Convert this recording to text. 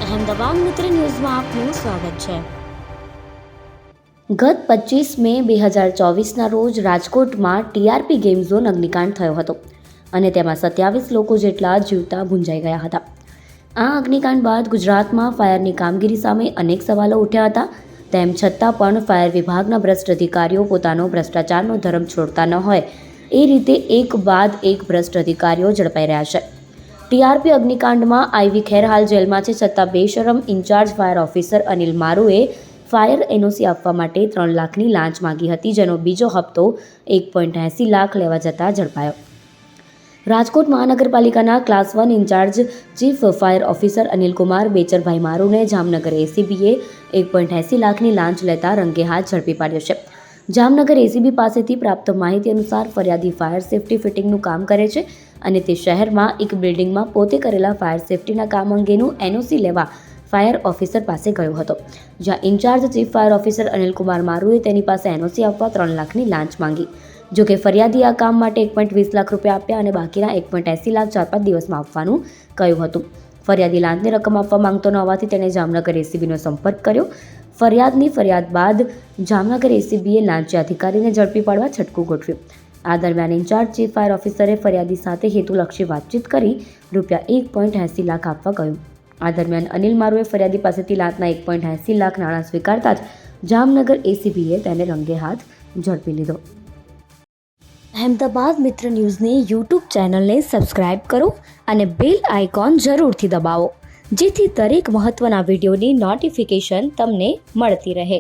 અહેમદાબાદ મિત્ર ન્યૂઝમાં આપનું સ્વાગત છે। ગત 25 મે 2024ના રોજ રાજકોટમાં ટીઆરપી ગેમ ઝોન અગ્નિકાંડ થયો હતો અને તેમાં 27 લોકો જેટલા જીવતા ભૂંજાઈ ગયા હતા। આ અગ્નિકાંડ બાદ ગુજરાતમાં ફાયરની કામગીરી સામે અનેક સવાલો ઉઠ્યા હતા। તેમ છતાં પણ ફાયર વિભાગના ભ્રષ્ટ અધિકારીઓ પોતાનો ભ્રષ્ટાચારનો ધર્મ છોડતા ન હોય એ રીતે એક બાદ એક ભ્રષ્ટ અધિકારીઓ ઝડપાઈ રહ્યા છે। ટીઆરપી અગ્નિકાંડમાં આઈવી ખેર હાલ જેલમાં છે, છતાં બેશરમ ઇન્ચાર્જ ફાયર ઓફિસર અનિલ મારુએ ફાયર એનઓસી આપવા માટે 3 લાખની લાંચ માંગી હતી, જેનો બીજો હપ્તો 1.80 લાખ લેવા જતાં ઝડપાયો। રાજકોટ મહાનગરપાલિકાના class 1 in-charge chief fire officer Anilkumar Becharbhai મારુને જામનગર એસીબીએ 1.80 લાખની લાંચ લેતા રંગે હાથ ઝડપી પાડ્યો છે। જામનગર એસીબી પાસેથી પ્રાપ્ત માહિતી અનુસાર ફરિયાદી ફાયર સેફટી ફિટિંગનું કામ કરે છે અને તે શહેરમાં એક બિલ્ડિંગમાં પોતે કરેલા ફાયર સેફટીના કામ અંગેનું એનઓસી લેવા ફાયર ઓફિસર પાસે ગયો હતો, જ્યાં in-charge chief fire officer Anilkumar મારુએ તેની પાસે એનઓસી આપવા 3 લાખની લાંચ માંગી। જોકે ફરિયાદી આ કામ માટે 1.20 લાખ રૂપિયા આપ્યા અને બાકીના 1.80 લાખ 4-5 દિવસમાં આપવાનું કહ્યું હતું। ફરિયાદી લાંચની રકમ આપવા માંગતો ન હોવાથી તેણે જામનગર એસીબીનો સંપર્ક કર્યો। ફરિયાદની ફરિયાદ બાદ જામનગર એસીબીએ લાંચી અધિકારીને ઝડપી પાડવા છટકું ગોઠવ્યું। આ દરમિયાન ઇન્ચાર્જ ચીફ ફાયર ઓફિસરે ફરિયાદી સાથે હેતુલક્ષી વાતચીત કરી રૂપિયા 1.80 લાખ આપવા કહ્યું। આ દરમિયાન અનિલ મારુએ ફરિયાદી પાસેથી લાંચના 1.80 લાખ નાણાં સ્વીકારતા જ જામનગર એસીબીએ તેને રંગે હાથ ઝડપી લીધો। અહેમદાબાદ મિત્ર ન્યૂઝની યુટ્યુબ ચેનલને સબસ્ક્રાઇબ કરો અને બેલ આઇકોન જરૂરથી દબાવો, જેથી દરેક મહત્ત્વના વિડીયોની નોટિફિકેશન તમને મળતી રહે।